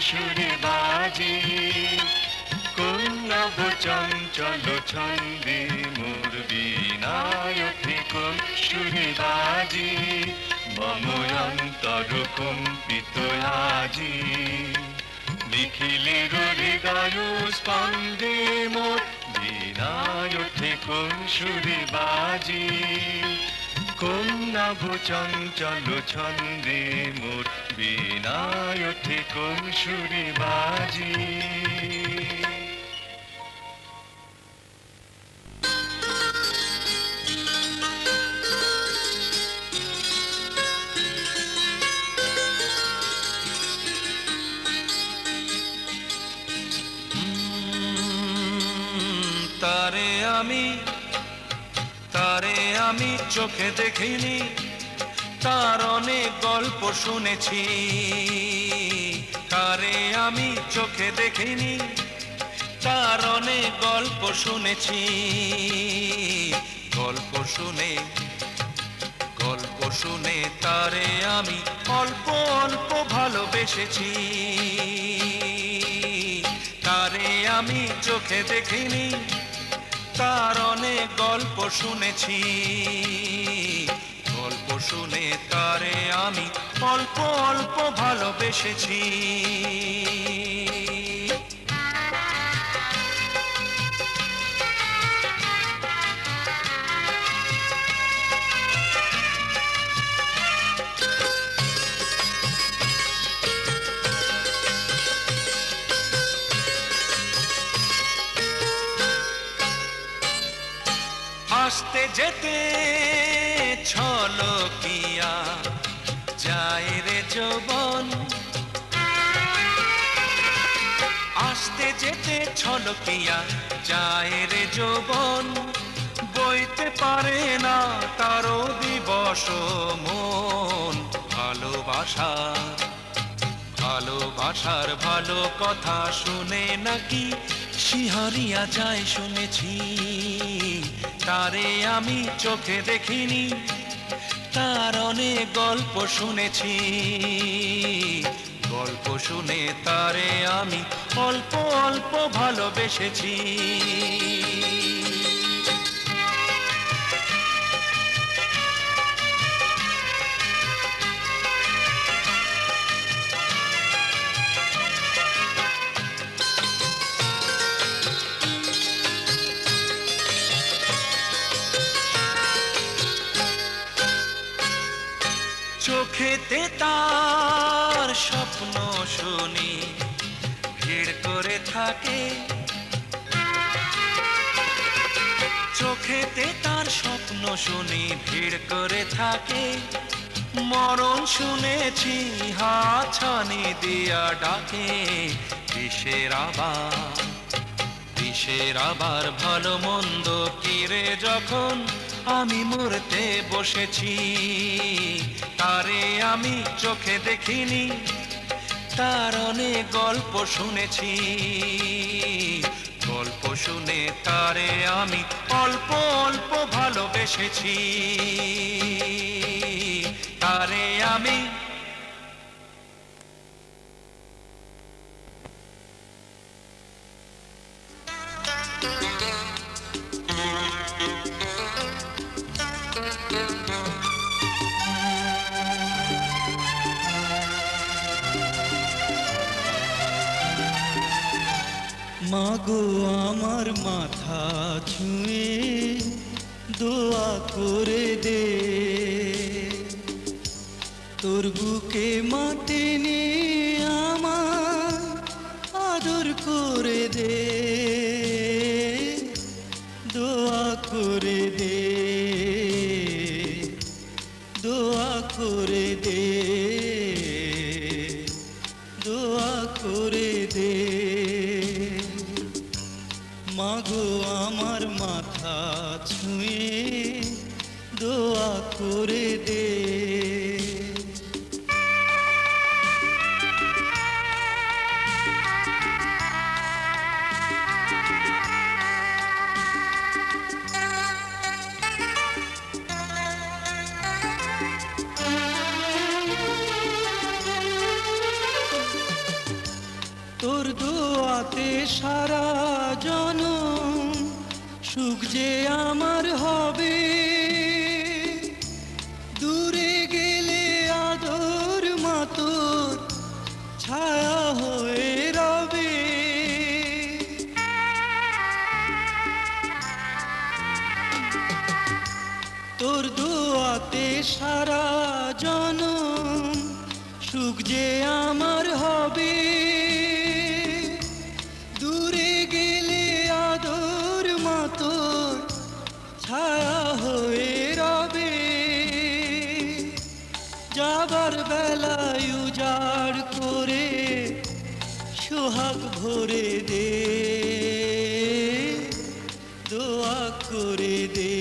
সুরে বাজে, কোন নব চঞ্চল ছন্দে মোর বীণায় ওঠে কোন সুরে বাজে, মম অন্তর কম্পিত আজি। নিখিলের হৃদয় স্পন্দে মোর বীণায় ওঠে কোন সুরে বাজে, কোন নব চঞ্চল ছন্দে মোর বীণায় ওঠে কোন সুরে বাজে। তারে আমি চোখে দেখিনি, তার অনেক গল্প শুনেছি। তারে আমি চোখে দেখিনি, তার অনেক গল্প শুনেছি। গল্প শুনে তারে আমি অল্প অল্প ভালোবেসেছি। তারে আমি চোখে দেখিনি, তার অনেক গল্প শুনেছি। গল্প শুনে তারে আমি অল্প অল্প ভালোবেসেছি। আসতে যেতে ছলকিয়া যায় রে যৌবন, আসতে যেতে ছলকিয়া যায় রে যৌবন। বইতে পারে না তারও দিবস মন। ভালোবাসার ভালো কথা শুনে নাকি শিহরিয়া যায় শুনেছি। তারে আমি চোখে দেখিনি, তার অনেক গল্প শুনেছি। গল্প শুনে তারে আমি অল্প অল্প ভালোবেসেছি। চোখেতে তার স্বপ্ন শুনি ভিড় করে থাকে। চোখেতে তার স্বপ্ন শুনি ভিড় করে থাকে। মরণ শুনেছি হাতছানি দিয়া ডাকে। বিষের আবার ভালো মন্দ কিরে যখন আমি মরতে বসেছি। তারে আমি চোখে দেখিনি, তার অনেক গল্প শুনেছি। গল্প শুনে তারে আমি অল্প অল্প ভালোবেসেছি। তারে আমি মাগো আমার মাথা ছুঁয়ে দোয়া করে দে, তোর বুকে মাটি নিয়ে আমার আদর করে দে। দোয়া করে দে, দোয়া করে দে, দোয়া করে দে। মাগো আমার মাথা ছুঁয়ে দোয়া করে দে। সুখ যে আমার হবে, দূরে গেলে আদর মাতোর ছায়া হয়ে রবে। তোর দোয়াতে সারা জনম সুখ যে আমার হবে, দূরে গেলে আদর মাতোর ছায়া হয়ে রবে। যাবার বেলায় উজাড় করে সোহাগ ভরে দে, দোয়া করে দে,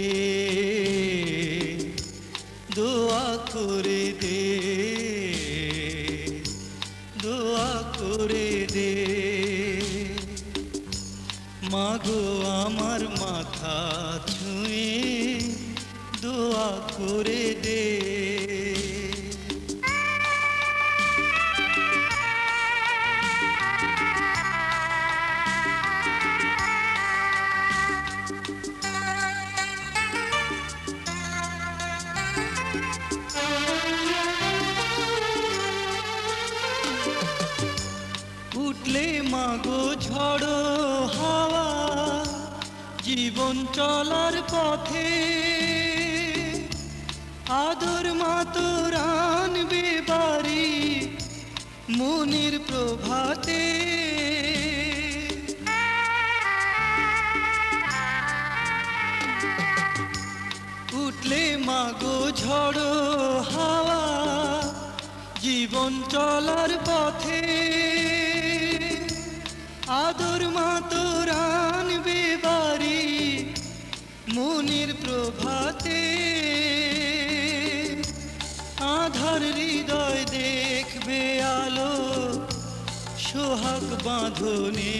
দোয়া করে দে, দোয়া করে দে। মাগো আমার মাথা ছুঁয়ে দোয়া করে দে। উঠলে মাগো ঝড়ো হাওয়া জীবন চলার পথে, আদর মাতোর আনবে বাড়ি মনের প্রভাতে। উঠলে মাগো ঝড়ো হাওয়া জীবন চলার পথে, আদর মাতোর আনবে বাড়ি মনের প্রভাতে। আধার হৃদয় দেখবে আলো সোহাগ বাঁধনে,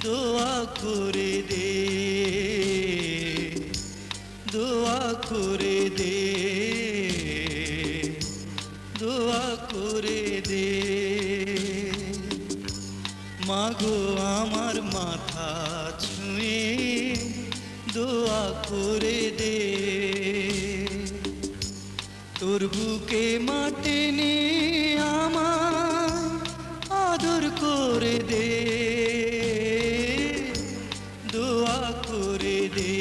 দোয়া করে দে, দোয়া করে দে, দোয়া করে দে। মাগো আমার মাথা ছুঁয়ে দোয়া করে দে। তোর বুকে মাটি নে আমায় আদর করে দে, দোয়া করে দে,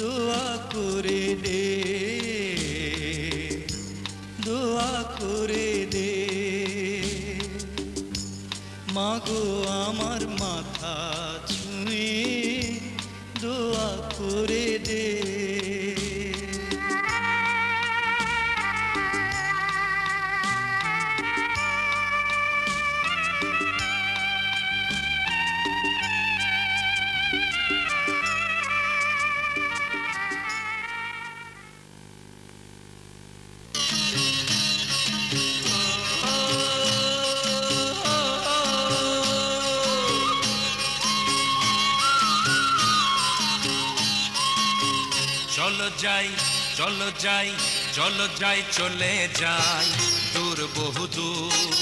দোয়া করে দে, দোয়া করে দে। মাগো আমার মাথা ছুঁয়ে দোয়া করে দে। চলো যাই, চলো যাই, চলো যাই, চলে যাই দূর বহুদূর,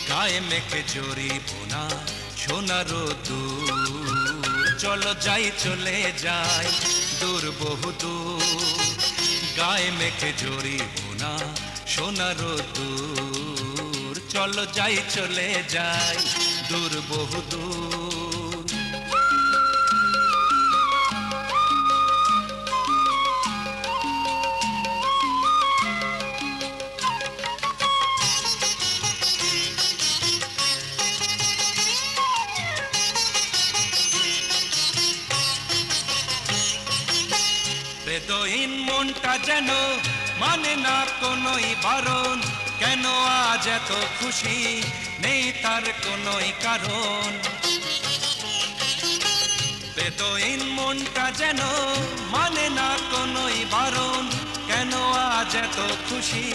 গায়ে মেখে জড়ি বোনা সোনার দূর। চলো যাই, চলে যাই দূর বহুদূর, গায়ে মেখে জড়ি বোনা সোনার দূর। চলো যাই, চলে যাই দূর বহুদূর। বেদহীন মনটা যেন মানে না কোনোই বারণ, কেন আজ এত খুশি নেই তার কোনোই কারণ। বেদহীন মনটা যেন মানে না কোনোই বারণ, কেন আজ এত খুশি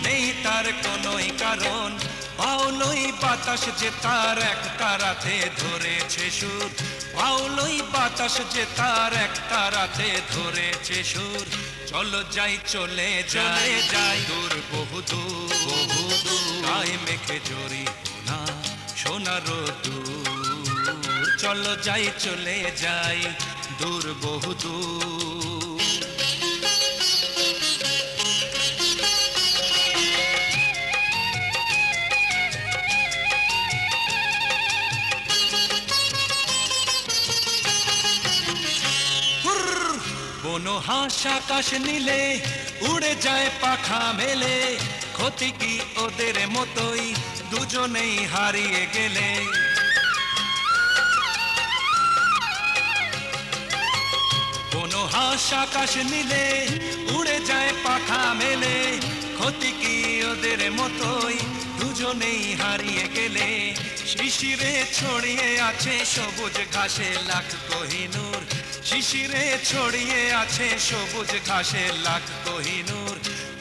নেই তার কোনোই কারণ। বাউলই বাতাস যে তার এক তারাতে ধরেছে সুর, বাউলই বাতাস যে তার এক তারাতে ধরেছে সুর। চলো যাই, চলে যাই, যাই দূর বহুদূর, বহুদূর, গায়ে মেখে জড়ি বোনা সোনার দূর চলো যাই চলে যাই দূর বহু দূর কোনো হাঁস আকাশ নীলে উড়ে যায় পাখা মেলে ক্ষতি কি ওদের মতোই দুজনেই হারিয়ে গেলে কোনো হাঁস আকাশ নীলে উড়ে যায় পাখা মেলে ক্ষতি কি ওদের মতোই দুজনেই হারিয়ে গেলে শিশিরে ছড়িয়ে আছে সবুজ ঘাসে লাখ কোহিনূর শিশিরে ছড়িয়ে আছে সবুজ ঘাসে লাখ কোহিনূর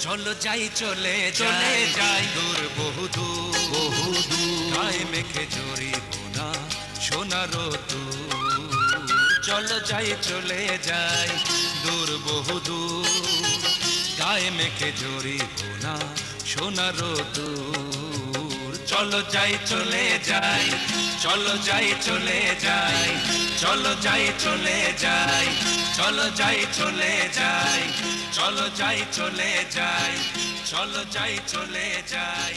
চলো যাই চলে চলে যাই দূর বহু দূর বহু দূর গায়ে মেখে জড়ি বোনা সোনার দূর চলো যাই চলে যাই দূর বহু দূর গায়ে মেখে জড়ি বোনা সোনার দূর চলো যাই চলে যাই চলো যাই চলে যাই চলো যাই চলে যাই চলো যাই চলে যাই চলো যাই চলে যাই চলো যাই চলে যাই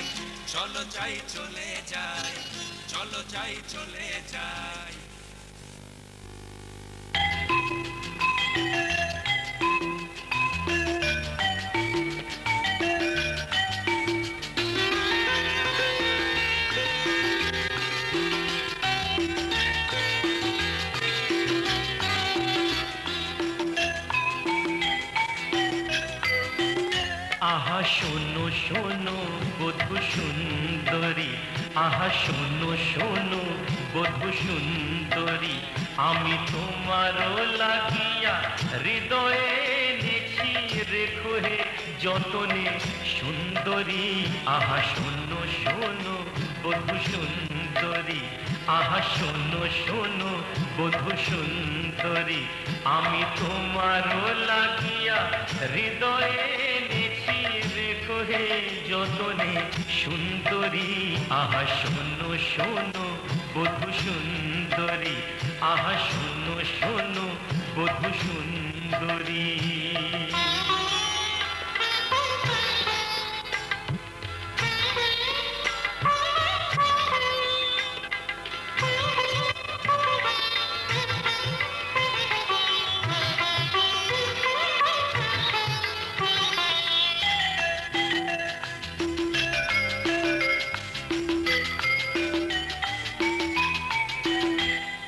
চলো যাই চলে যাই চলো যাই চলে যাই আহা শোনো শোনো বধূ সুন্দরী আহা শোনো শোনো বধূ সুন্দরী আমি তোমারও লাগিয়া হৃদয়ে নেছি রেখো হে যতনে সুন্দরী আহা শোনো শোনো বধূ সুন্দরী আহা শোনো শোনো বধূ সুন্দরী আমি তোমারও লাগিয়া হৃদয়ে নেছি রেখো হে যতনে সুন্দরী আহা শোনো শোনো বধূ সুন্দরী আহা শোনো শোনো বধূ সুন্দরী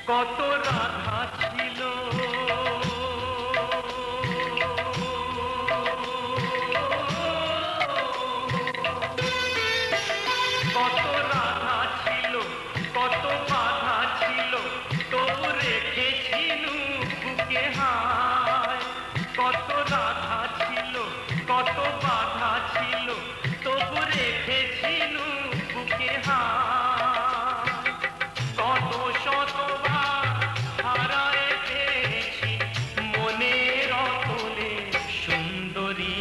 কত রাধা ছিল কত রাধা ছিল কত বাধা ছিল তবু রেখেছিলু বুকে হায় কত রাধা ছিল কত বাধা ছিল তবু রেখেছিলু বুকে হায় কত শতবার হারায় পেয়েছি মনের অতলে সুন্দরী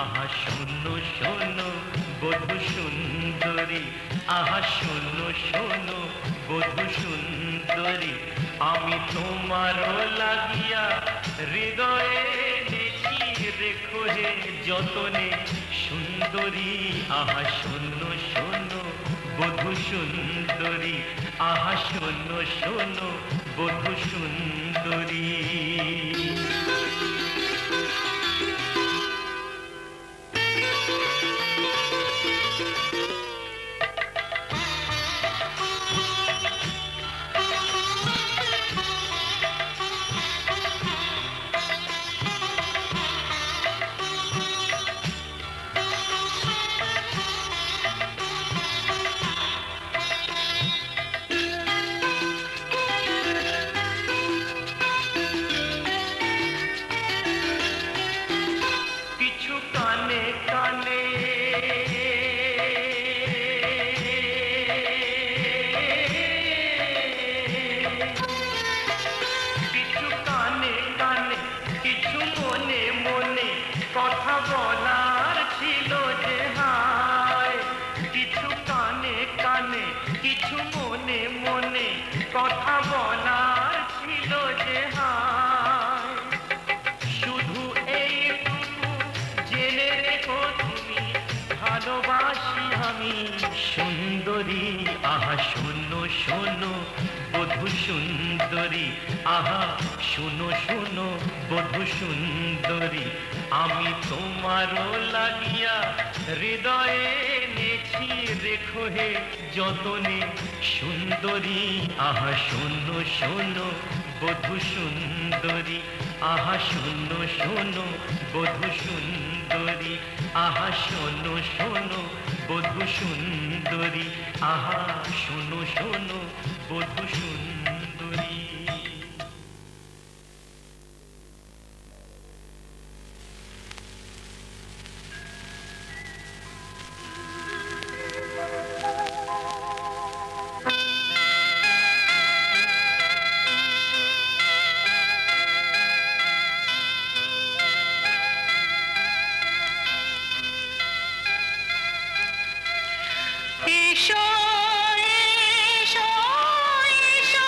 আহা শোনো শোনো বধূ সুন্দরী আহা শোনো শোনো বধূ সুন্দরী আমি তোমারও লাগিয়া হৃদয়ে নেছি রেখো হে যতনে সুন্দরী আহা শোনো শোনো বধূ সুন্দরী আহা শোনো শোনো বধূ সুন্দরী কথা বলার ছিল যে হায় শুধু এইটুকু জেনে রেখো তুমি ভালোবাসি আমি সুন্দরী আহা শোনো শোনো বধূ সুন্দরী আহা শোনো শোনো বধূ সুন্দরী আমি তোমারও লাগিয়া হৃদয়ে নেছি রেখো হে যতনে সুন্দরী আহা শোনো শোনো বধূ সুন্দরী আহা শোনো শোনো বধূ সুন্দরী আহা শোনো শোনো বধূ সুন্দরী আহা শোনো শোনো বধূ সুন্দরী এসো এসো এসো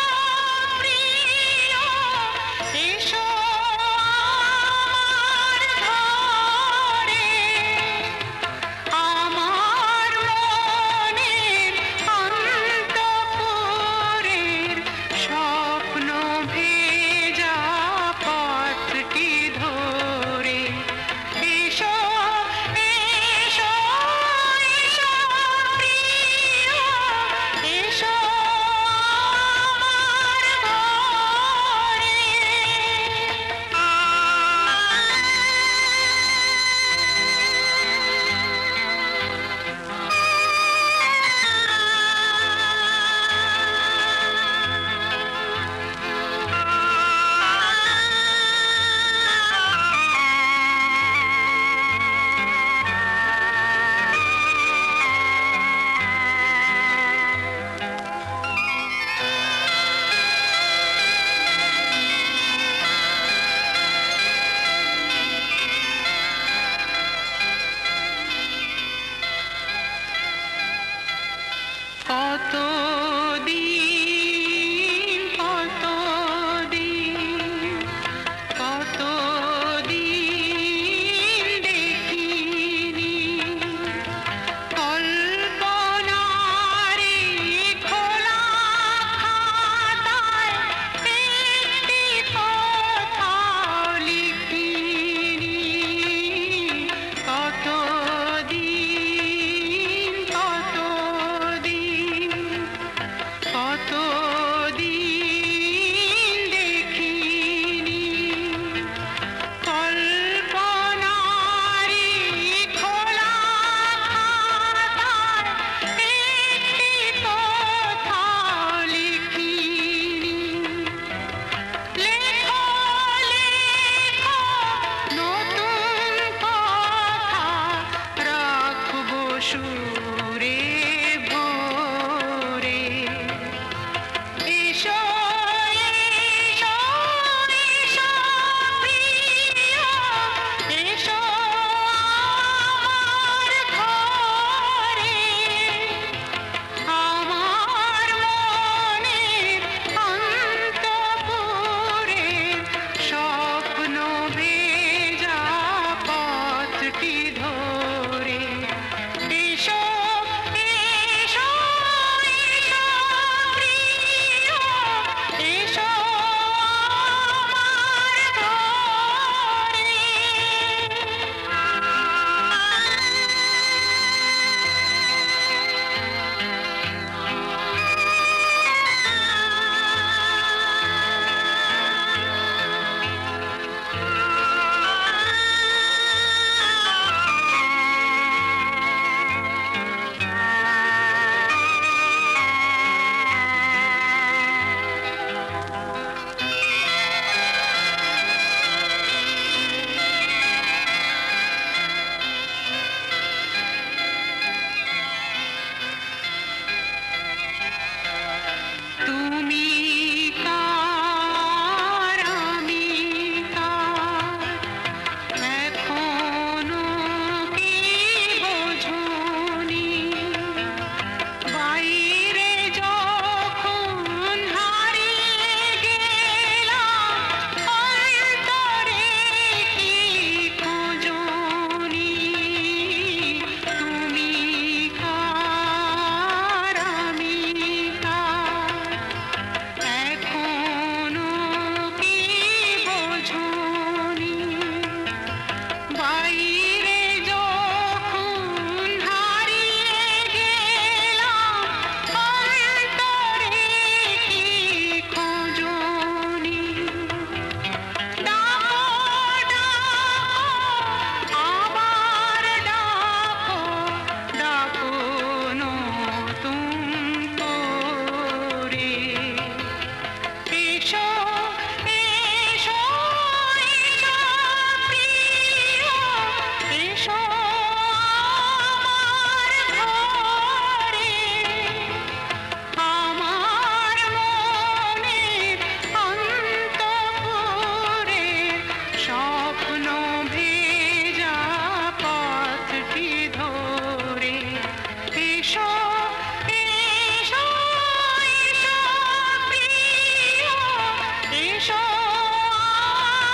এসো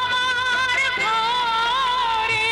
আমার ঘরে।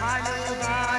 ভালোবাসবার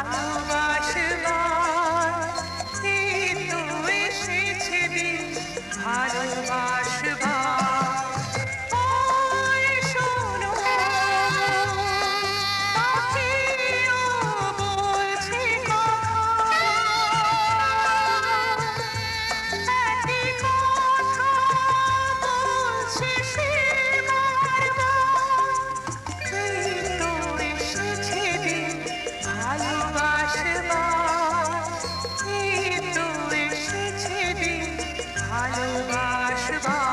ভালোবাসবার এই তো এসেছে দিন ভালোবাসবার ওই শোনো পাখিও বলছে কথা একই কথা বলছে সে বারবার এই তো এসেছে দিন ভালোবাসবার এই তো এসেছে দিন ভালোবাসবার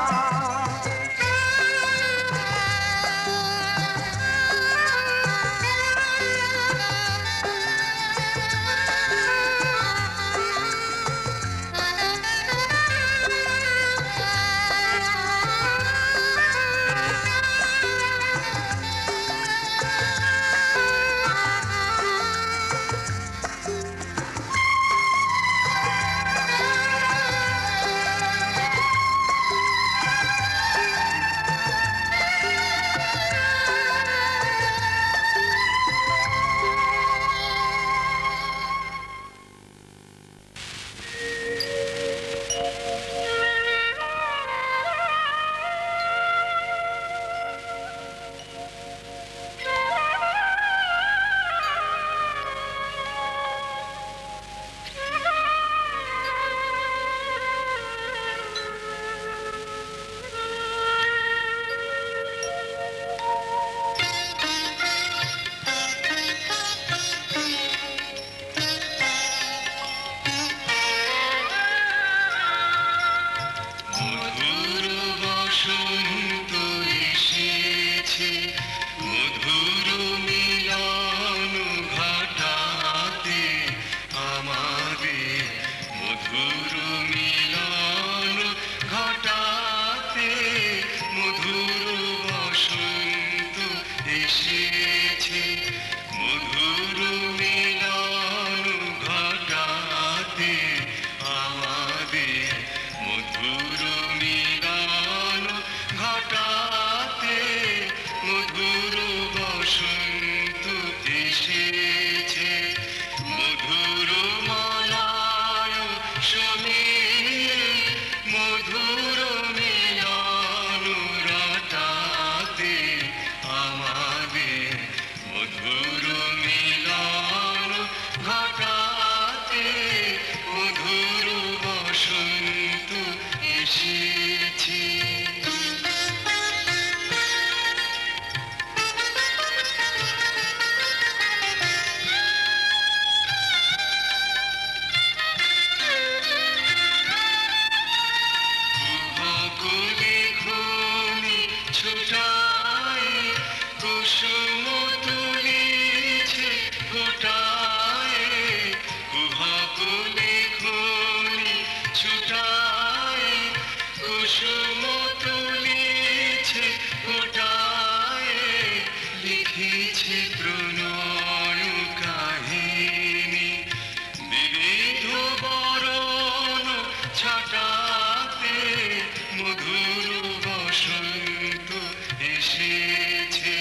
মধুর বসন্ত এসেছে মধুর মিলন ঘটাতে আমাদের মধুর মিলন ঘটাতে মধুর বসন্ত এসেছে মধুর মিলন ঘটাতে আমাদের মধুর মিলন ঘটাতে মধুর বসন্ত এসেছে মধুর মলয় সমীর মধুর মিলন রটাতে আমাদের মধুর মিলন ঘটাতে মধুর বসন্ত এসেছে কুহকুলি খুনি ছুটায় কুসুম তুলিছে ফোটায় কুহকুলি খুনি ছুটায় কুসুম তুলিছে ফোটায় লিখিছে প্রণয় কাহিনী বিবিধ বরণ ছাটাতে মধুর বসন্ত এসেছে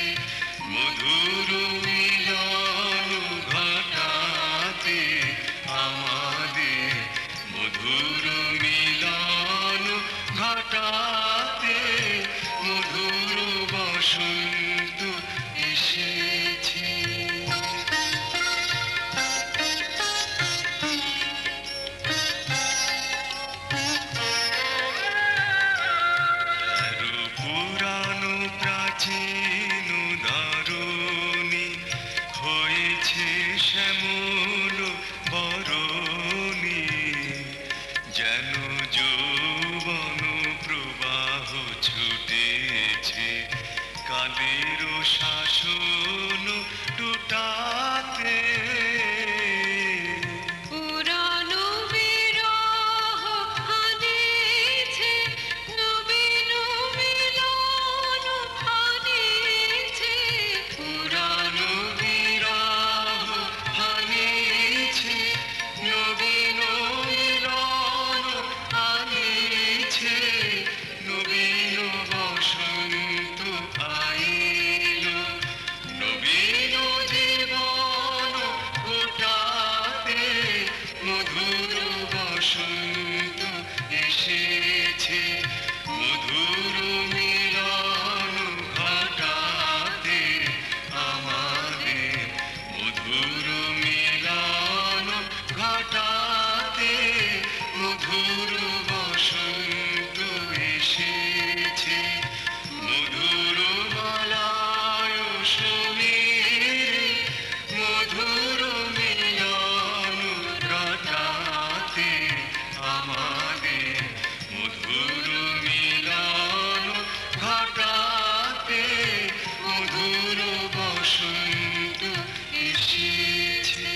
মধুর মিলন ঘটাতে আমাদের মধুর মিলন ঘটাতে মধুর বসন্ত এসেছে পুরানো প্রাচীন দারুণী হয়েছে শ্যামল বরণী যেন যৌবন প্রবাহ ছুটেছে কালের শাসন টুটাতে পুরানো বিরহ আনিছে নবীন মিলন আনিছে পুরানো বিরহ হানিছে নবীন মিলন আনিছে নবীন বসন্ত আইল বসন্ত এসেছে মধুর মিলন ঘটাতে আমাদের মধুর মিলন ঘটাতে মধুর বসন্ত এসেছে মধুর মালায় সমীরে মধুর মিলন ঘটাতে আমাদের মধুর মিলন ঘটাতে মধুর বসন্ত এসেছে।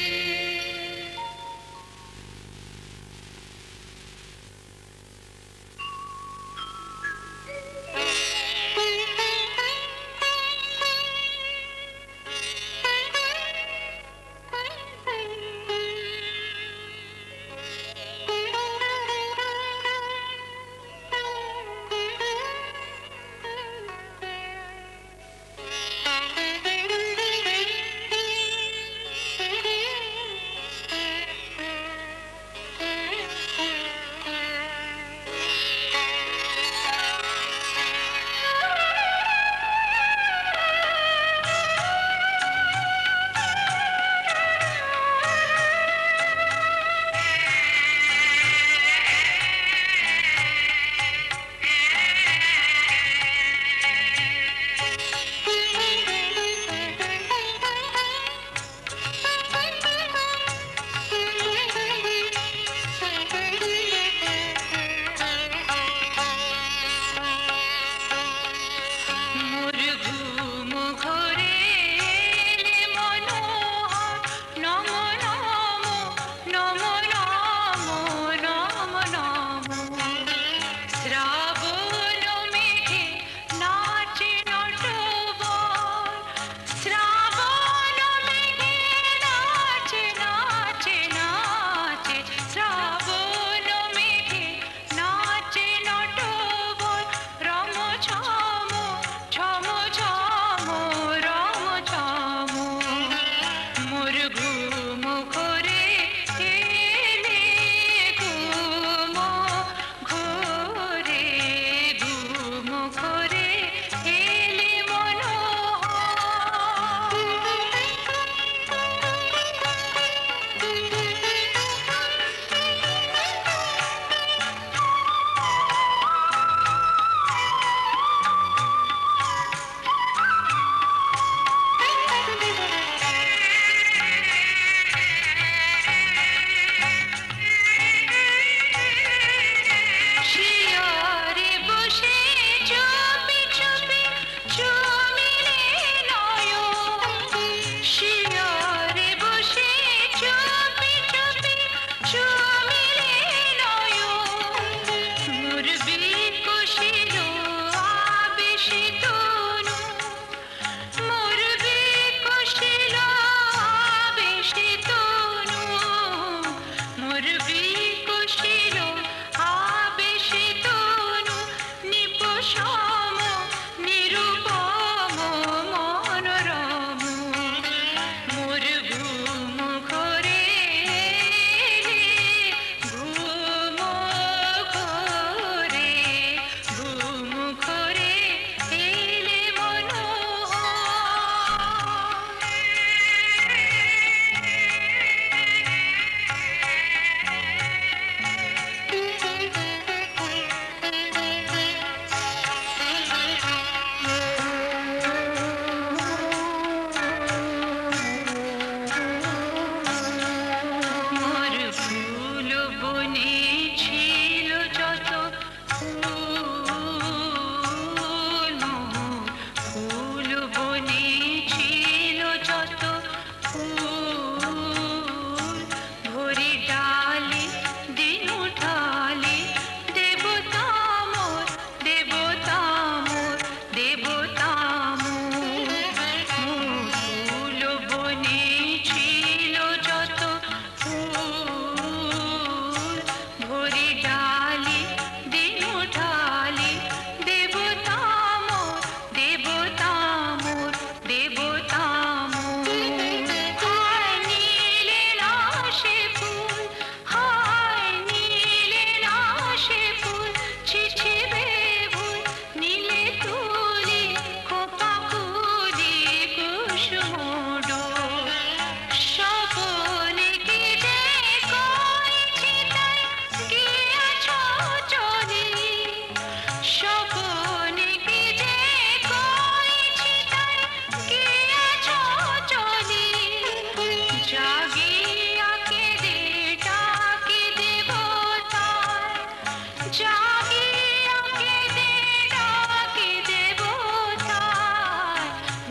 জাগিয়া কেঁদে ডাকি দেবতার,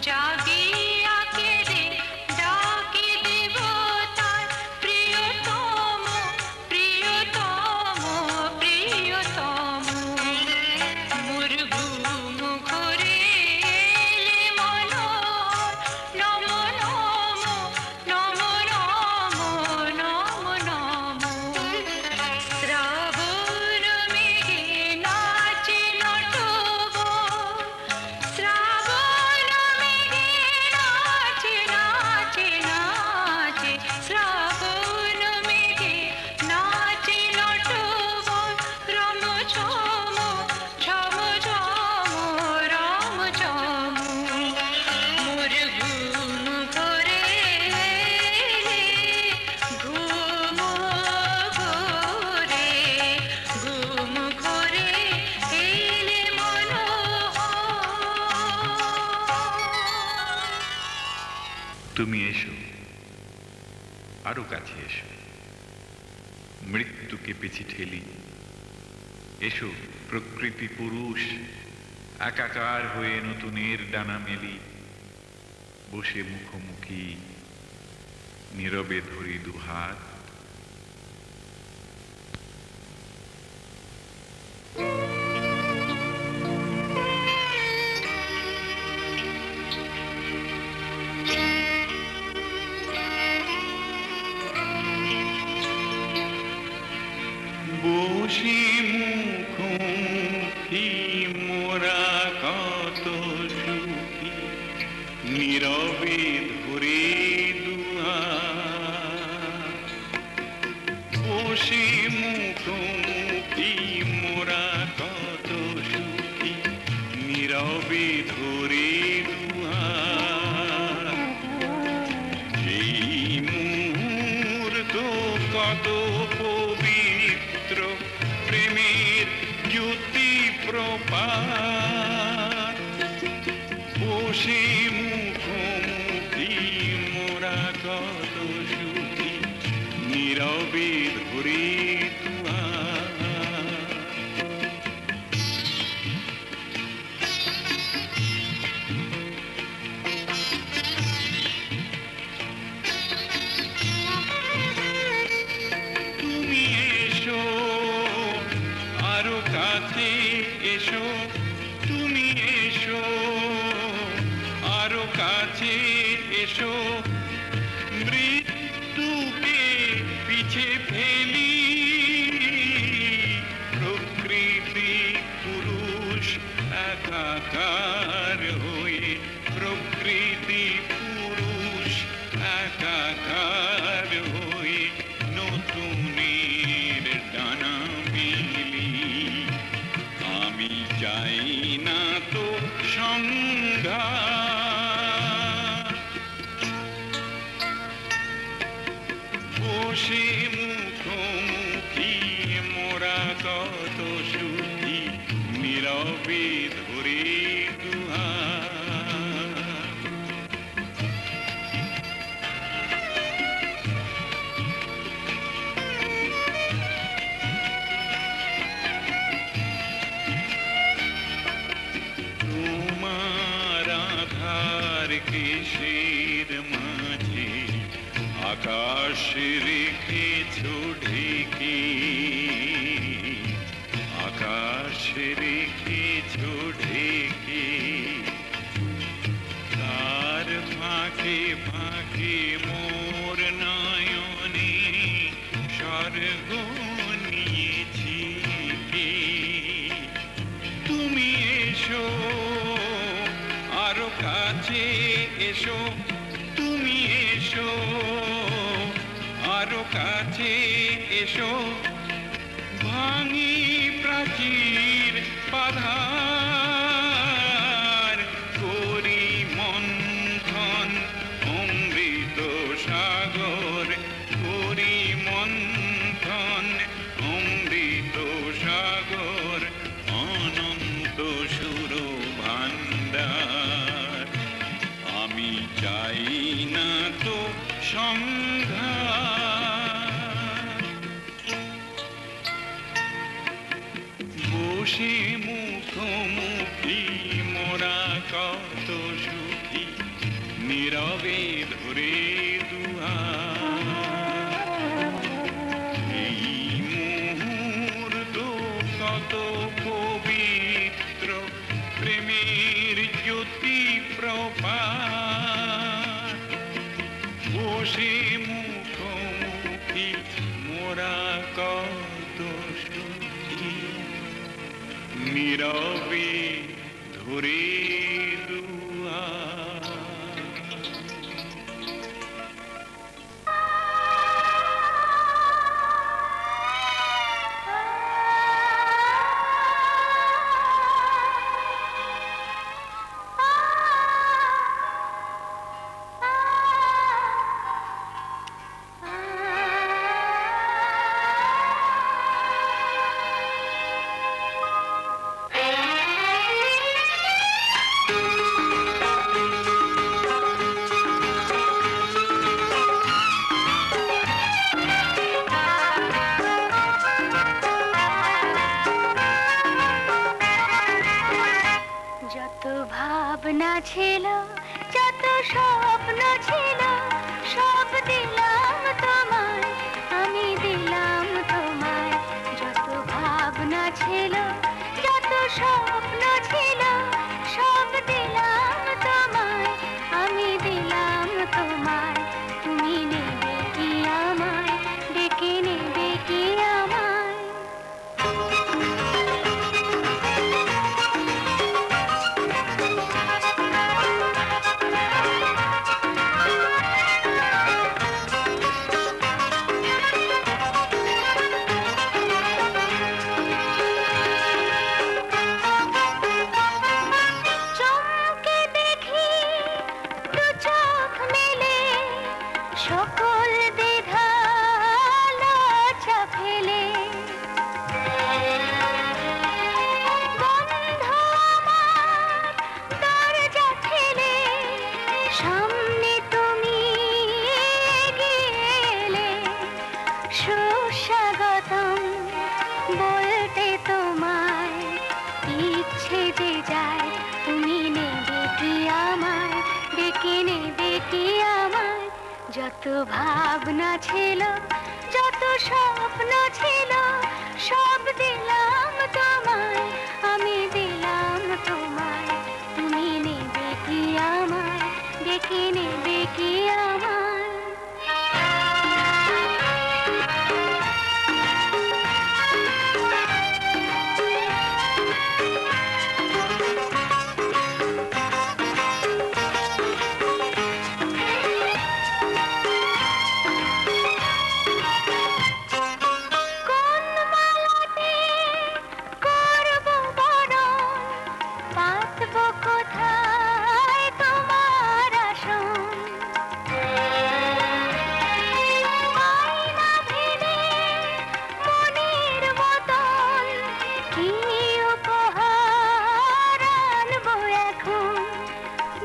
জাগিয়া কেঁদে ডাকি দেবতার, প্রিয়তম প্রিয়তম প্রিয়তম। মোর ঘুম ঘোরে এলে মনোহর, নম নম নম নম নম নম। শ্রাবণ মেঘে নাচে নটবর, শ্রাবণ মেঘে নাচে নাচে নাচে, শ্রাবণ মেঘে নাচে নটবর, রম ঝম ঝম ঝম রম ঝম। মোর ঘুম ঘোরে এলে, ঘুম ঘোরে এলে মনোহর। তুমি এসো, আরো কাছে এসো, মৃত্যুকে পিছি ঠেলি। এসো প্রকৃতি পুরুষ, একাকার হয়ে নতুনের ডানা মেলি। বসে মুখোমুখি নীরবে ধরি দুহাত। বসে মুখোমুখি মোরা কত সুখী, নীরবে ধরে দুহাত। বসে মুখোমুখি মোরা কত সুখী, নীরবে ধরে দুহাত। সেই মুহূর্ত কত পবিত্র, প্রেমের জ্যোতি প্রপাত। বসে মুখোমুখি মোরা কত সুখী, নীরবে ধরে দুহাত। তুমি এসো, আরো কাছে এসো, তুমি এসো, আরো কাছে এসো। মৃত্যুকে পিছে ফেলি, প্রকৃতি পুরুষ একাকার হয়ে, প্রকৃতি পুরুষ একাকার হয়ে, নতুনের ডানা মেলি। আমি চাই না তো সংঘাত। বসে মুখোমুখি মোরা কত সুখী, নীরবে ধরে দুহাত। তোমার আধার কিসের মাঝে, আকাশ রেখেছ ঢেকে, আকাশ রেখেছ ঢেকে। তার ফাঁকে ফাঁকে মোর নয়নে স্বর্গ নিয়েছি কে। তুমি এসো, আরো কাছে এসো, তুমি এসো, আরো কাছে এসো। ভাঙি প্রাচীর বাধার, করি মন্থন অমৃত সাগর, করি মন্থন অমৃত সাগর। অনন্ত সুর ভান্ডার, আমি চাই না তো সংঘাত। বসে মুখোমুখি মোরা কত সুখী নীরবে ধরে দুহাত এই মুহূর্ত কত পবিত্র প্রেমের জ্যোতি প্রপাত বসে মুখোমুখি মোরা কত সুখী নীরবে ধরে দুহাত যত ভাবনা ছিল, যত স্বপ্ন ছিল, সব দিলাম তোমায়, আমি দিলাম তোমায়। যত ভাবনা ছিল, যত স্বপ্ন ছিল, সব দিলাম তোমায়, আমি দিলাম তোমায়। তুমি নেবে কি আমায়, ডেকে নেবে কি আমায়? চমকে দেখি দু চোখ মেলে, সকল দ্বিধা লজ্জা ফেলে। বন্ধ আমার দরজা ঠেলে, সামনে তুমি এগিয়ে এলে। সুস্বাগতম বলতে তোমায়, ইচ্ছে যে যায়, তুমি নেবে কি আমায়, ডেকে নেবে কি আমায়? যত ভাবনা ছিল, যত স্বপ্ন ছিল, সব দিলাম তোমায়, আমি দিলাম তোমায়। তুমি নেবে কি আমায়, ডেকে নেবে কি আমায়? কোন মালাতে করব বরণ, পাতব কোথায় তোমার আসন? আয়না ভেবে মনের মতন কি উপহার আনবো এখন?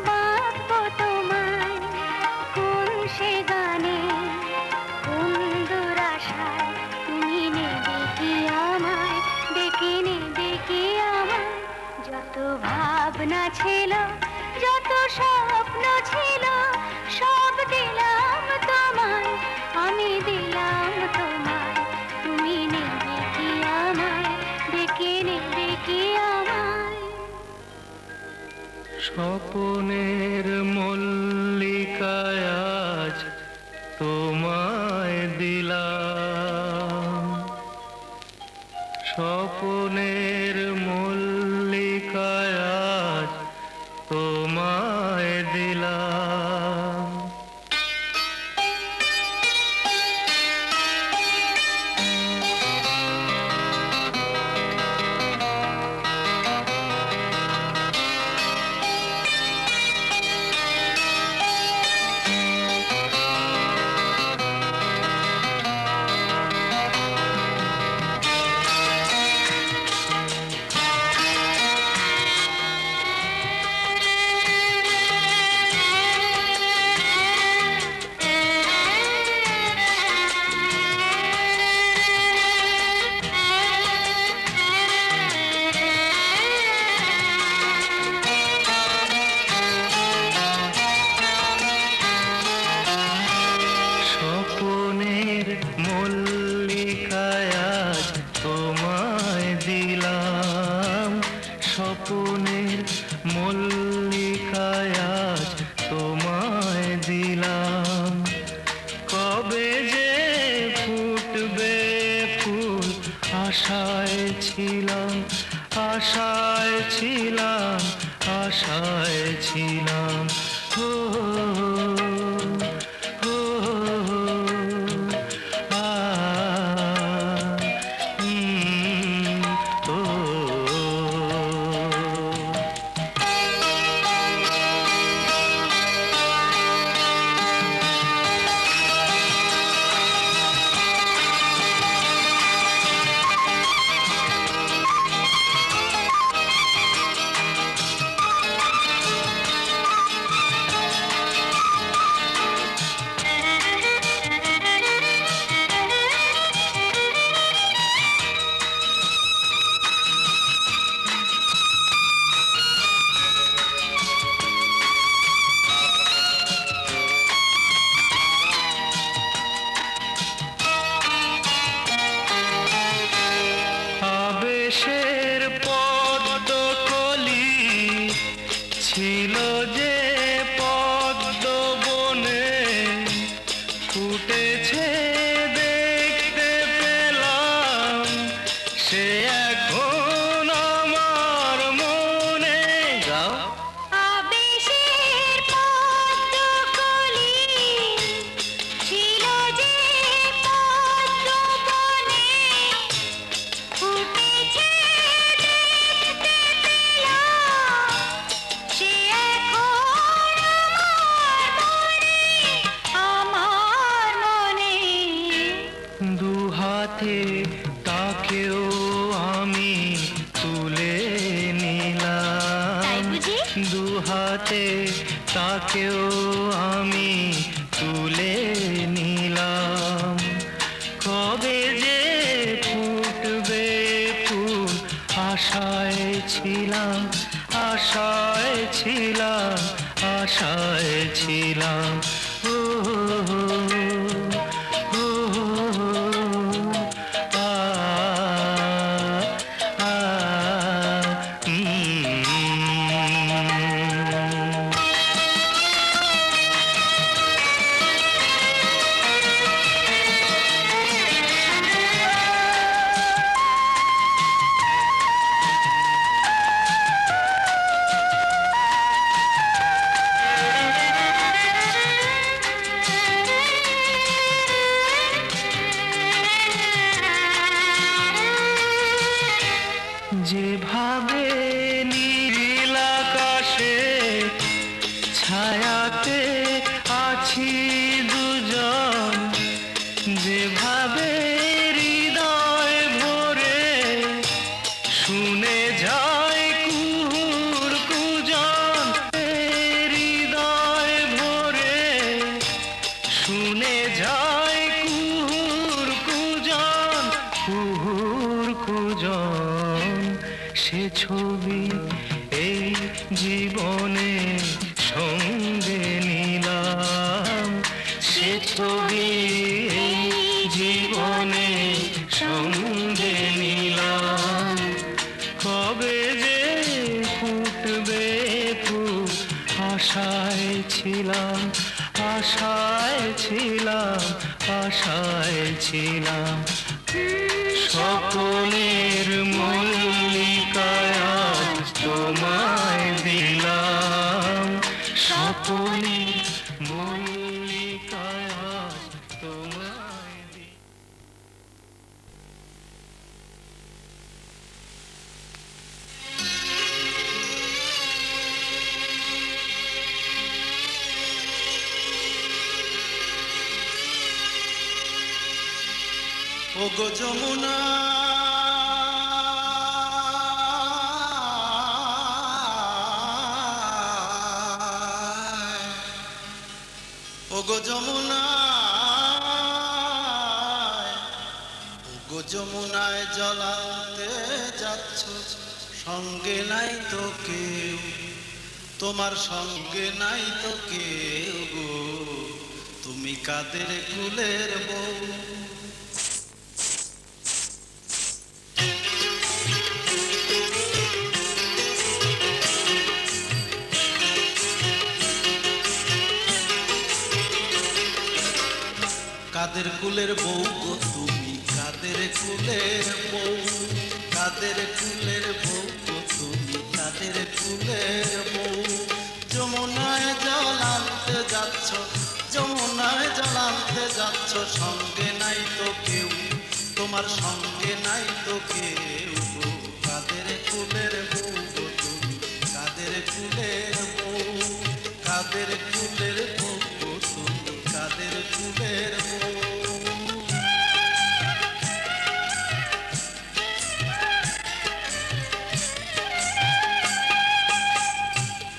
বাঁধবো তোমায় কোন সে গানে, কোন দুরাশায়? তুমি নেবে কি আমায়, ডেকে নেবে কি আমায়? যত ভাবনা ছিল, যত স্বপ্ন ছিল, সব দিলাম তোমায়, আমি দিলাম তোমায়। তুমি নেবে কি আমায়, ডেকে নেবে কি আমায়? স্বপনের মল্লিকায় আজ তোমায় দিলাম, স্বপনের মল্লিকায় আজ তোমায় দিলাম। আশায় ছিলাম, আশায় ছিলাম, আশায় ছিলাম। ও ও আ ও আবেশের পদ্ম কলি ছিল যে পদ্ম বনে, ফুটেছে দেখতে পেলাম, সে এখন আমার মনে। গাও। আবেশের পদ্মকলি ছিল যে পদ্ম বনে, ফুটেছে দেখতে পেলাম, সে এখন আমার মনে। দু হাতে তাকেও আমি তুলে নিলাম, তাই বুঝি? দু হাতে তাকেও আমি তুলে নিলাম। কবে যে ফুটবে ফুল, আশায় ছিলাম, আশায় ছিলাম, আশায় ছিলাম। ও ও আ আ যেভাবে নীল আকাশে ছায়াতে আছি দুজন, যেভাবে হৃদয় ভরে শুনে যায় কুহুর কুজন, হৃদয় ভরে শুনে যায় কুহুর কুজন, কুহুর কুজন। সে ছবি এই জীবনে সঙ্গে নিলাম, সে ছবি এই জীবনে সঙ্গে নিলাম। কবে যে ফুটবে ফুল, আশায় ছিলাম, আশায় ছিলাম, আশায় ছিলাম। সকলের মল্লিকায় আজ তোমায় দিলাম, সকলের মল্লিকায় আজ তোমায় দিলাম। ওগো যমুনা ওগো যমুনা ওগো যমুনায় জলাতে যাচ্ছ, সঙ্গে নাই তো কেউ, তোমার সঙ্গে নাই তো কেউ গো, তুমি কাদের কুলের বউ। কাদের কুলের বউ গো তুমি, কাদের কুলের বউ, কাদের কুলের বউ গো তুমি, কাদের কুলের বউ। যমুনায় জল আনতে যাচ্ছ, যমুনায় জল আনতে যাচ্ছ, সঙ্গে নাই তো কেউ, তোমার সঙ্গে নাই তো কেউ গো। কাদের কুলের বউ গো তুমি, কাদের কুলের বউ, কাদের কুলের বউ গো তুমি, কাদের কুলের বউ।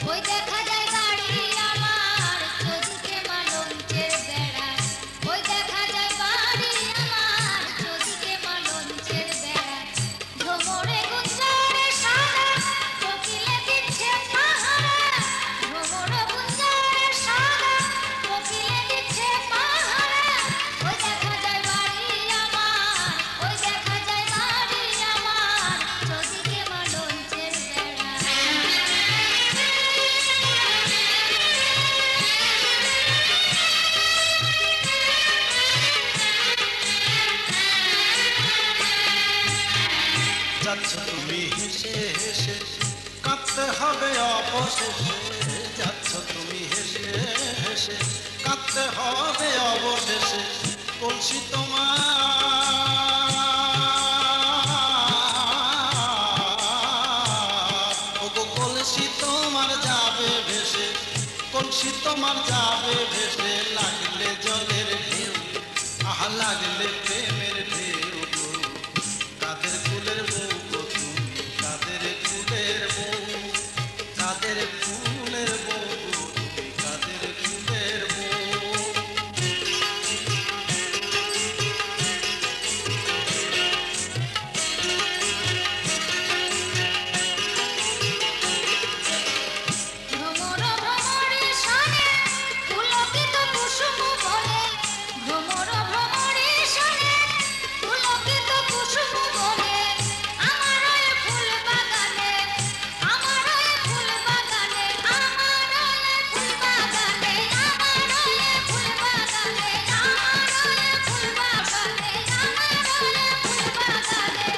ওই দেখা যায় বাড়ি আমার চোদিকে মালঞ্চের বেড়া, ওই দেখা যায় বাড়ি আমার চোদিকে মালঞ্চের বেড়া। ভ্রমরে গুঞ্জরে সারা কোকিলে দিচ্ছে পাহারা, ভ্রমরে গুঞ্জরে সারা কোকিলে দিচ্ছে পাহারা। ওই দেখা যায় বাড়ি আমার, ওই দেখা যায় বাড়ি আমার চোদিকে মালঞ্চের বেড়া। যাচ্ছ তুমি হেসে হেসে, কাঁদতে হবে অবশেষে। যাচ্ছ তুমি হেসে হেসে, কাঁদতে হবে অবশেষে। কলসি তোমার, ওগো কলসি তোমার যাবে ভেসে, কলসি তোমার যাবে ভেসে। লাগলে জলের ঢেউ, আহা লাগলে প্রেমের ঢেউ গো। কাদের কুলের বউ গো তুমি, কাদের কুলের বউ, কাদের কুলের বউ গো তুমি, কাদের কুলের বউ। ভ্রমর ভ্রমরে শোনে পুলকিত কুসুম বলে, ভ্রমর ভ্রমরে শোনে পুলকিত কুসুম বলে। আমার ওই ফুল বাগানে, আমার ওই ফুল বাগানে, আমার ওই ফুল বাগানে, আমার ওই ফুল বাগানে, আমার ওই ফুল বাগানে, আমার ওই ফুল বাগানে।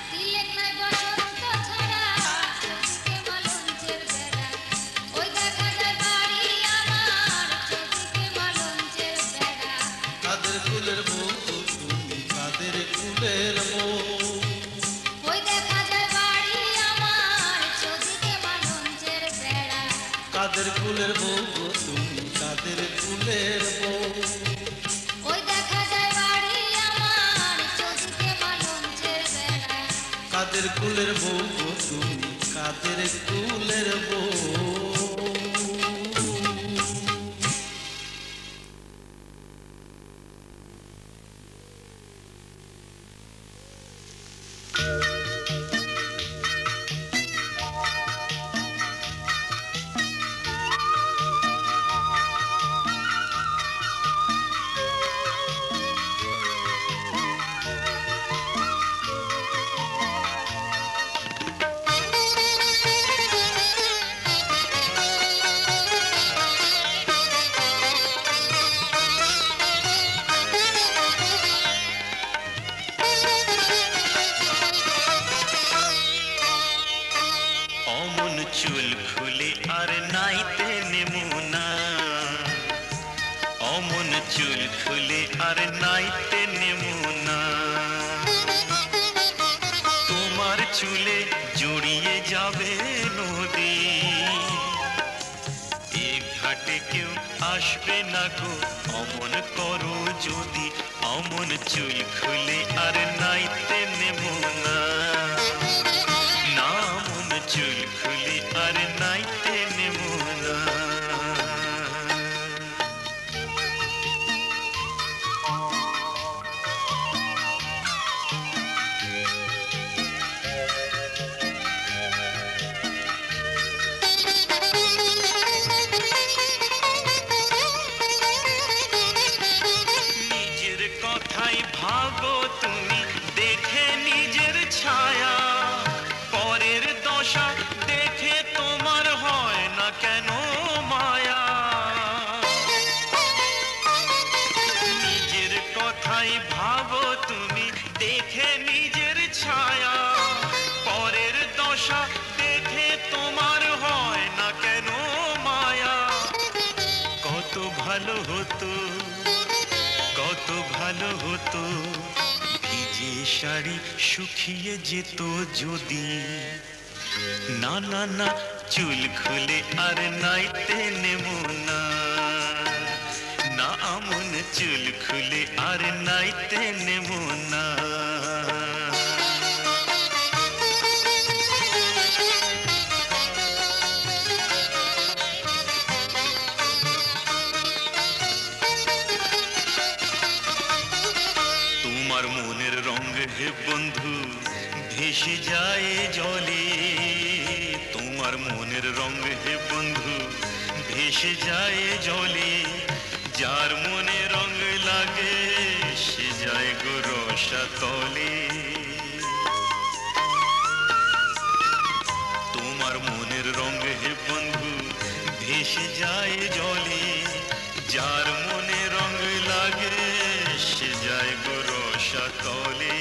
তিলেক নাই বসন্ত ছড়া চোখে মালঞ্চের বেড়া, ওই দেখা যায় বাড়ি আমার চোখে মালঞ্চের বেড়া। কাদের কুলের বউ গো তুমি, কাদের কুলের বউ, ওই দেখা যায় বাড়ি আমার চোখে মালঞ্চের বেড়া। কাদের কুলের বউ গো তুমি, কাদের কুলের বউ। ওই দেখা যায় বাড়ি আমার চোখে মালঞ্চের বেড়া। কাদের কুলের বউ গো তুমি, কাদের কুলের বউ। অমন চুল খুলে আর নাইতে নেমুনা, অমন চুল খুলে আর নাইতে নেমুনা। তোমার চুলে জড়িয়ে যাবে নদী, এ ঘাটে কেউ আসবে না গো অমন করো যদি। অমন চুল খুলে আর নাইতে নেমুনা, না মন চুল খুলে আর নাইতে নেমুনা। নিজের কথাই ভাবো তুমি, দেখে নিজের ছায়া ভালো হতো, কত ভালো হতো, ভিজে শাড়ি শুকিয়ে যেত যদি। না না না, চুল খুলে আর নাইতে নেব না, না আমন চুল খুলে আর নাইতে নেব না। তোমার মনের রঙ হে বন্ধু ভেসে যায় জলে, তোমার মনের রঙ হে বন্ধু ভেসে যায় জলে, যার মনে রঙ লাগে সে যায় গো রসাতলে। তোমার মনের রঙ হে বন্ধু ভেসে যায় জলে, যার মনে রঙ লাগে সে যায় গো রসাতলে।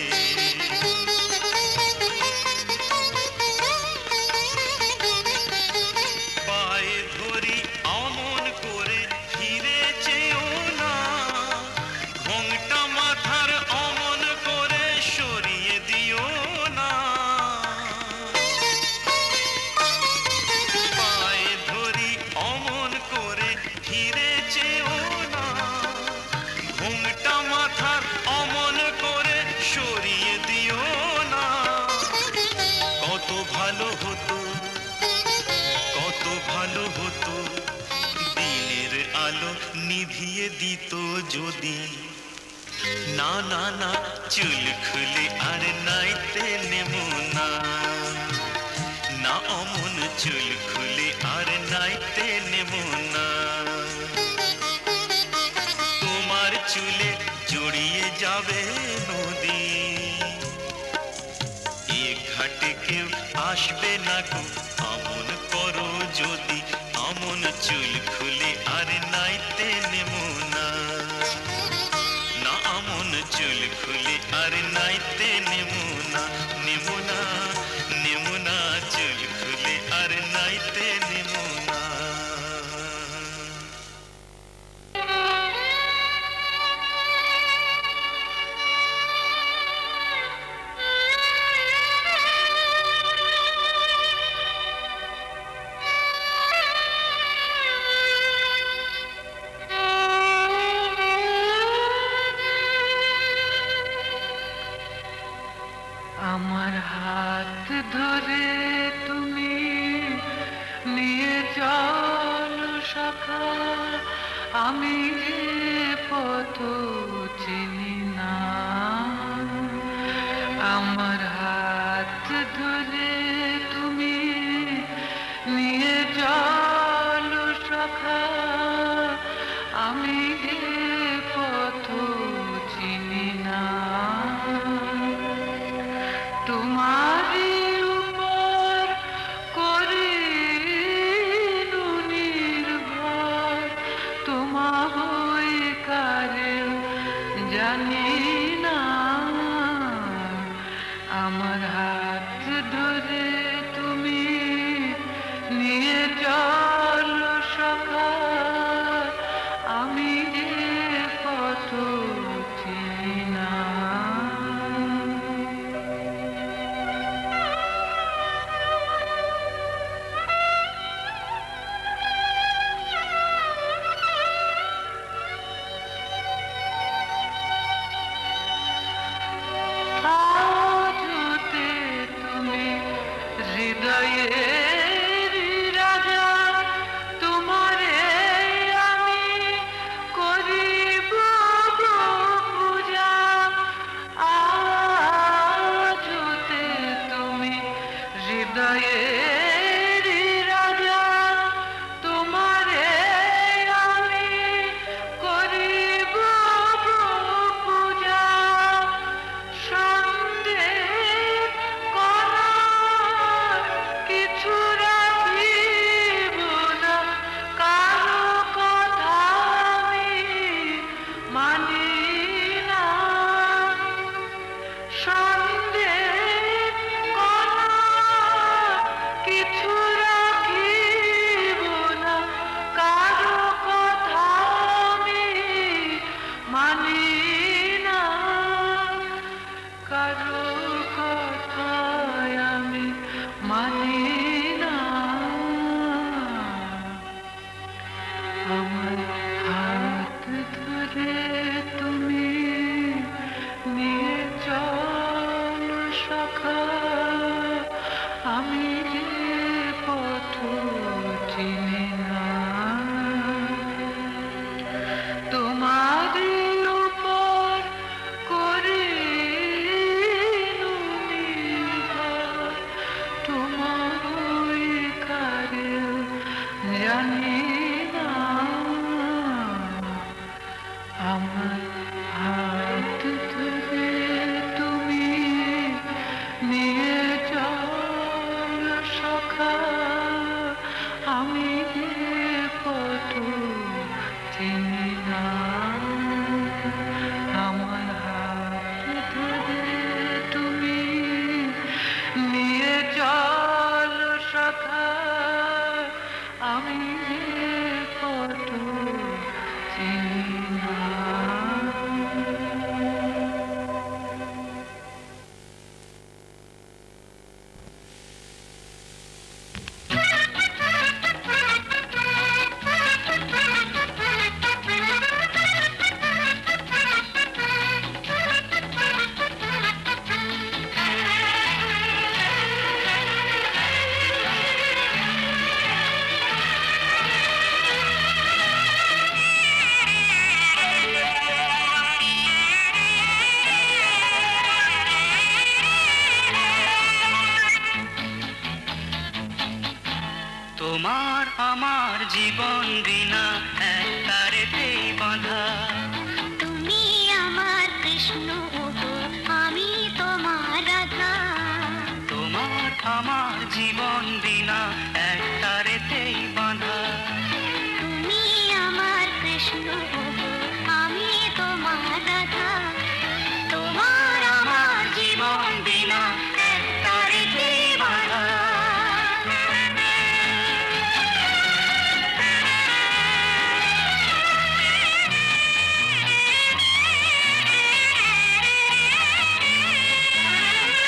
পায়ে ধরি অমন করে ফিরে চেয়েও না, ঘোমটা মাথার অমন করে সরিয়ে দিও না। পায়ে ধরি অমন করে ফিরে চেয়েও না, ঘোমটা মাথার অমন করে সরিয়ে দিও না। কত ভালো হতো, কত ভালো হতো, দিনের আলো নিভিয়ে দিত যদি। না না না, চুল খুলে আর নাইতে নেব না, না অমন চুল খুলে আর নাইতে নেব না। তোমার চুলে জড়িয়ে যাবে নদী, এ ঘাটে কেউ আসবে না গো আমন করো যদি, আমন চুল খুলে আর নাইতে নেব না, না আমন চুল খুলে আর নাইতে নেব না, নেব না, নেব না, চুল খুলে আর নাইতে নেব না। আমার হাত ধরে তুমি নিয়ে চলো সখা, আমি যে পথ চিনি না। আমার হাত ধরে তুমি নিয়ে চলো সখা, আমি যে পথ চিনি না। তোমারই উপর করি নির্ভর, তোমা হই কারে জানি না। আমার হাত ধরে তুমি নিয়ে চলো সখা, আমি যে পথ চিনি না। আজতে তুমি হৃদয়ের রাজা, তোমারে আমি করিব পূজা। আজতে তুমি হৃদয়ের রাজা, তোমারে আমি করিব পূজা। সন্দেহ করার কিছু রাখিব না, কারো কথা আমি মানি না। সন্দেহ করার শাখা আমি কত চিনি না আমার হাত ধরে তুমি নিয়ে চল শাখা আমি কত চিনি না তোমার আমার জীবন বিনা এক তারেতেই বাঁধা তুমি আমার কৃষ্ণ ওগো আমি তোমার রাধা তোমার আমার জীবন বিনা এক তারেতেই বাঁধা তুমি আমার কৃষ্ণ ওগো আমি তোমার রাধা তোমার আমার জীবন বিনা এক তারেতেই বাঁধা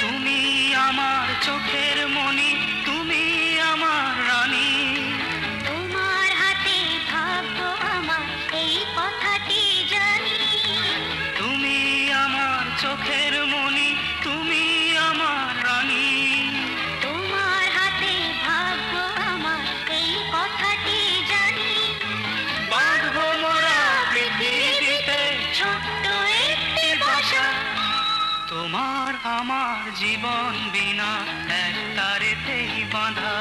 তুমি আমার চোখের মণি তুমি আমার রানী তোমার হাতে ভাগ্য আমার এই কথাটি জানি তুমি আমার চোখের মণি তুমি আমার রানী তোমার হাতে ভাগ্য আমার এই কথাটি জানি বাঁধবো মোরা পৃথিবীতে ছোট্ট একটি বাসা তোমার আমার জীবন বিনা এক তারেতেই বাঁধা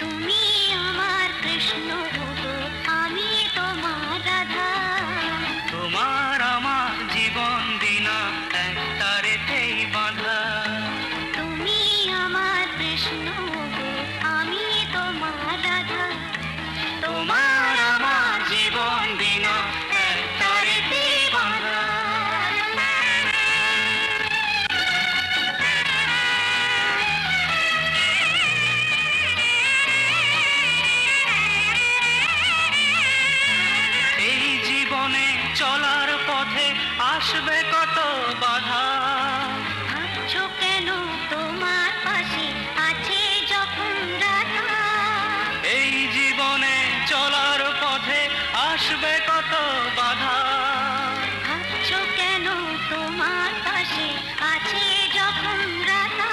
তুমি আমার কৃষ্ণ ওগো আমি তোমার রাধা তোমার আমার জীবন বিনা এক তারেতেই বাঁধা তুমি আমার কৃষ্ণ ওগো আমি তোমার রাধা তোমার আমার জীবন বিনা এক তারেতেই বাঁধা এই জীবনে চলার পথে আসবে কত বাধা ভাবছো কেন তোমার পাশে আছে যখন রাধা এই জীবনে চলার পথে আসবে কত বাধা ভাবছো কেন তোমার পাশে আছে যখন রাধা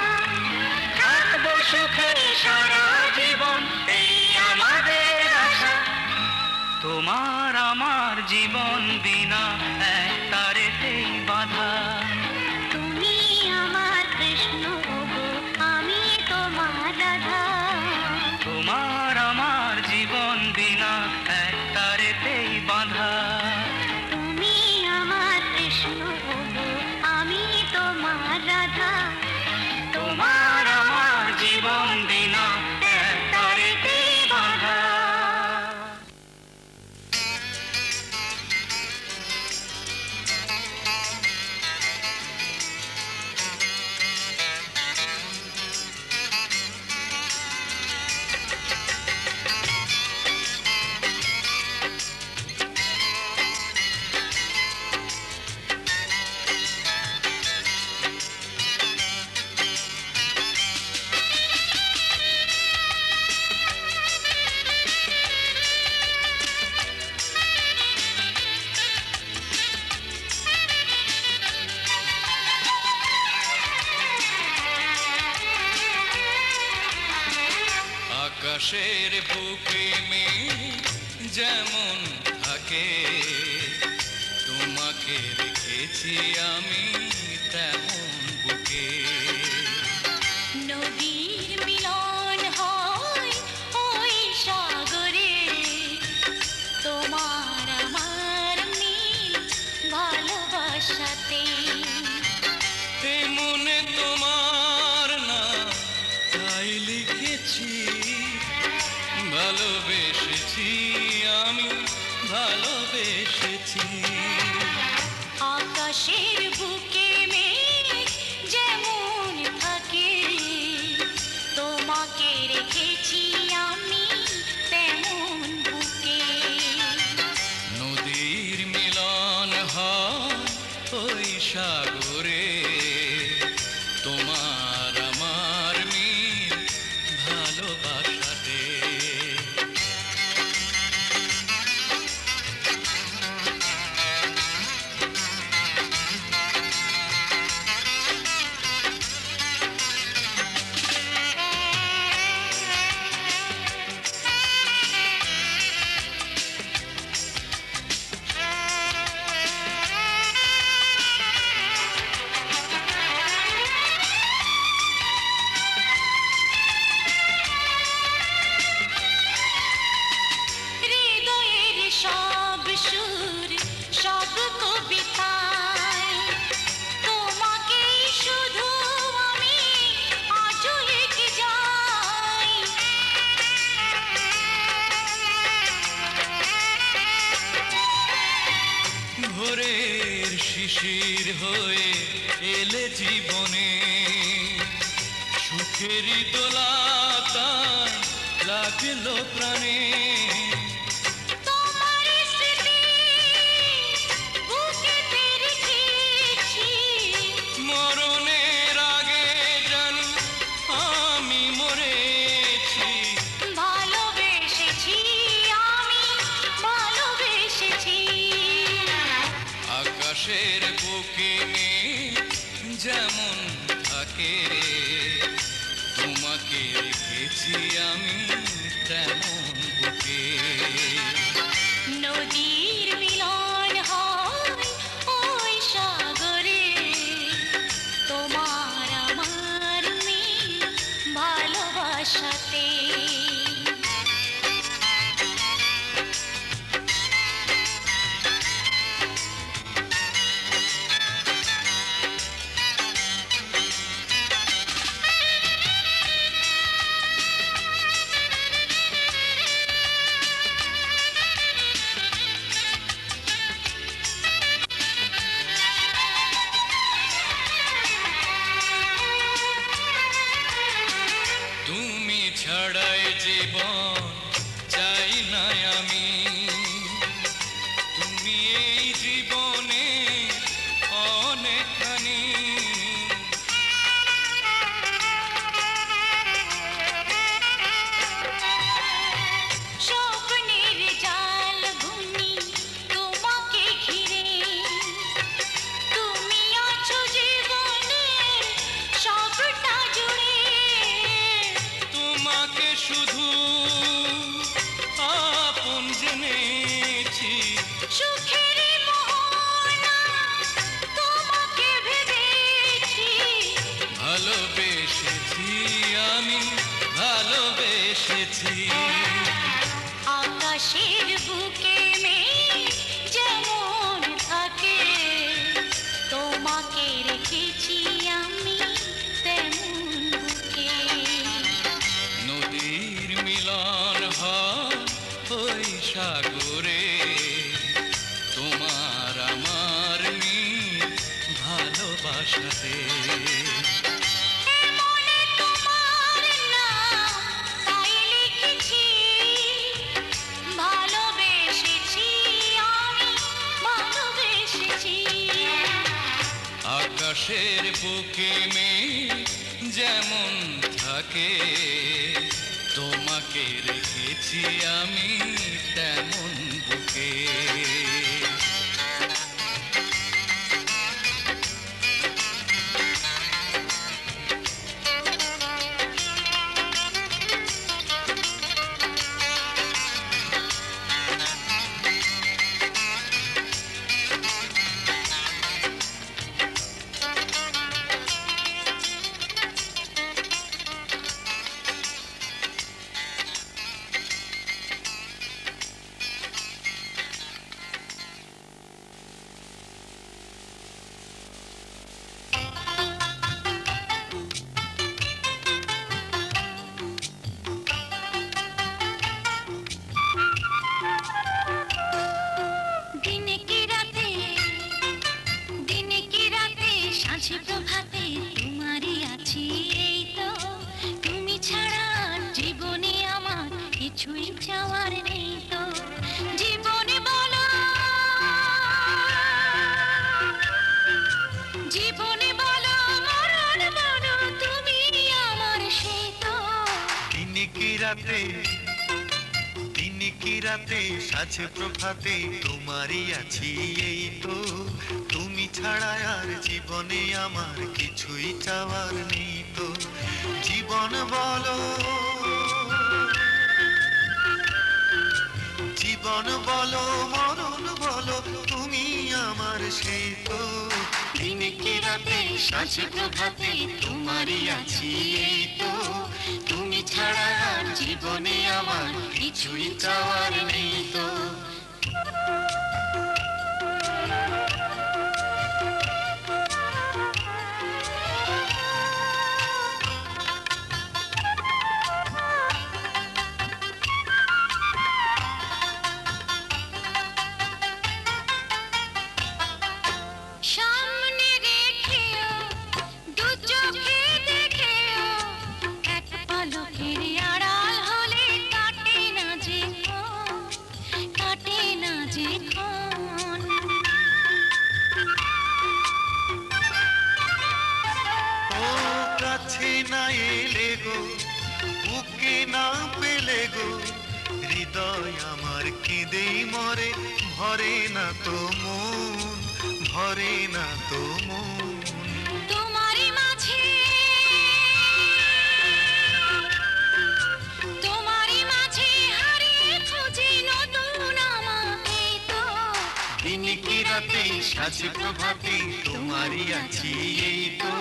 থাকবো সুখে সারা জীবন এই আমাদের আশা তোমার আমার জীবন বিনা এক তারেতেই বাঁধা তুমি আমার কৃষ্ণ ওগো আমি তোমার রাধা তোমার আমার জীবন বিনা এক তারেতেই বাঁধা তুমি আমার কৃষ্ণ ওগো আমি তোমার রাধা তোমার আমার জীবন বিনা এক তারেতেই বাঁধা আকাশের বুকে মেঘ যেমন থাকে তোমাকে রেখেছি আমি তেমন বুকে নদীর মিলন হয় ওই সাগরে তোমার আমার মিল ভালোবাসাতে এই মনে তোমার না তাই লিখেছ ভালোবেসেছি ভালোবেসেছি আমি ভালোবেসেছি আকাশের বুকে মেঘ যেমন থাকে তোমাকে রেখেছি আমি তেমন বুকে নদীর মিলন হয় ওই সাগরে তোমার আমার মিল ভালোবাসাতে হৃদয়ের সব সুর সব কবিতায় তোমাকেই শুধু আমি আজও লিখে যাই ভোরের শিশির হয়ে এলে জীবনে সুখেরই দোলাতায় লাগলো প্রাণে তোমার স্মৃতি বুকেতে রেখেছি মরণের আগে জানি আমি মরেছি ভালোবেসেছি আমি ভালোবেসেছি আকাশের বুকে মেঘ যেমন থাকে তোমাকে রেখেছি আমি তেমন বুকে নদীর মিলন হয় ওই সাগরে তোমার আমার মিল ভালোবাসাতে তুমি ছাড়াই জীবন চাই না আমি তুমি এই জীবনে অনেকখানি স্বপ্নের জাল বুনি তোমাকে ঘিরে তুমি আছো জীবনের সবটা জুড়ে তোমাকে শুধু আপন জেনেছি সুখের মোহনা তোমাকে ভেবেছি ভালোবেসেছি আমি ভালোবেসেছি আকাশের বুকে মেঘ যেমন থাকে তোমাকে রেখেছি আমি তেমন বুকে নদীর মিলন হয় ওই সাগরে তোমার আমার মিল ভালোবাসাতে মনে তোমার নাম তাই লিখেছি ভালোবেসেছি আমি ভালোবেসেছি আকাশের বুকে মেঘ যেমন থাকে তোমাকে রেখেছি আমি তেমন বুকে রাতে দিন কি রাতে সাজে প্রভাতে তোমারই আছি এই তো তুমি ছাড়া আর জীবনে আমার কিছুই চাওয়ার নেই তো জীবন বলো জীবন বলো মরণ বলো তুমি আমার সেই তো দিন কি রাতে সাজে প্রভাতে তোমারই আছি এই তো তুমি ছাড়া আর জীবনে আমার কিছুই চাওয়ার নেই তো সামনে রেখেও দু চোখে দেখেও এক পলকের আড়াল হলে কাটে না যে ক্ষণ ও কাছে না এলে গো বুকে না পেলে গো হৃদয় আমার কেঁদেই মরে ভরে না তো মন ভরে না তো মন তোমারই মাঝে হারিয়ে খুঁজি নতুন আমাকে তো দিন কি রাতে সাজে প্রভাতে তোমারই আছি এই তো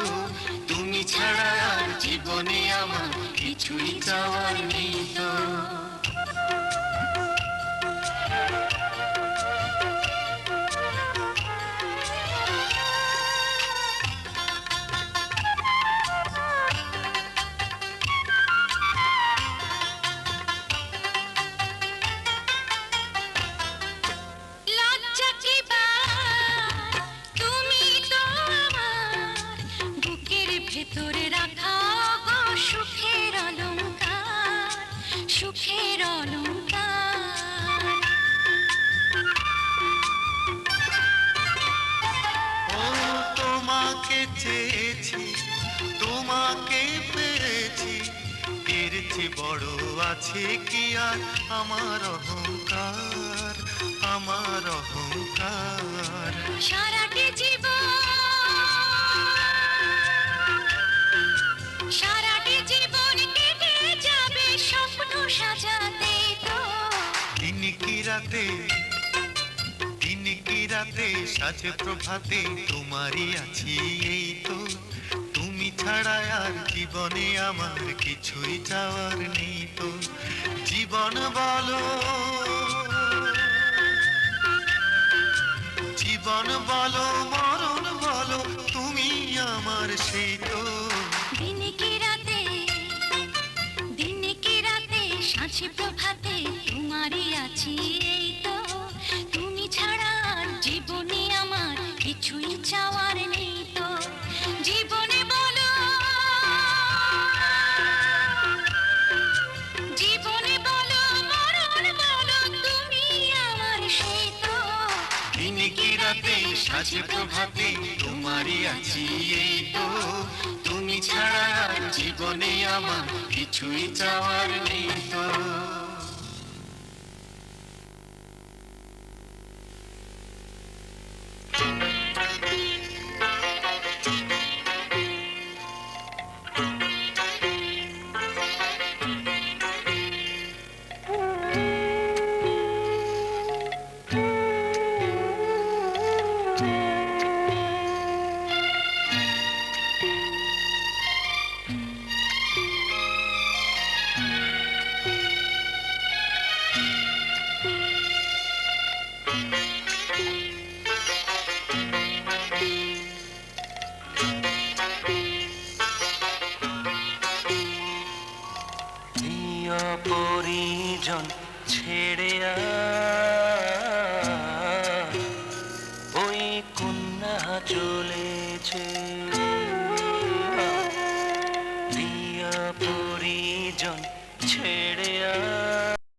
তুমি ছাড়া আর জীবনে আমার কিছুই চাওয়ার নেই তো লজ্জা কি বার তুমি তো আমার বুকের ভেতরে রাখা গো সুখের অলংকার ও তোমাকে চেয়েছি তোমাকে পেয়েছি এর চেয়ে বড় আছে কি আর আমার অহংকার সারাটি জীবন কেটে যাবে স্বপ্ন সাজাতে তো দিন কি রাতে সাজে প্রভাতে তোমারই আছি এই তো তুমি ছাড়া আর জীবনে আমার কিছুই চাওয়ার নেই তো জীবন বলো জীবন বলো মরণ বলো তুমি আমার সেই তো দিন কি রাতে সাঁঝে প্রভাতে তোমারই আছি এই তো তুমি ছাড়া আর জীবনে আমার কিছুই চাওয়ার নেই তো জীবনে বলো মরণ বলো তুমি আমার সেই তো দিন কি রাতে সাজে প্রভাতে তোমারই আছি এই তো তুমি ছাড়া আর জীবনে আমার কিছুই চাওয়ার নেই তো পরিজন ছেড়ে ওই কন্যা চলেছে প্রিয় পরিজন ছেড়ে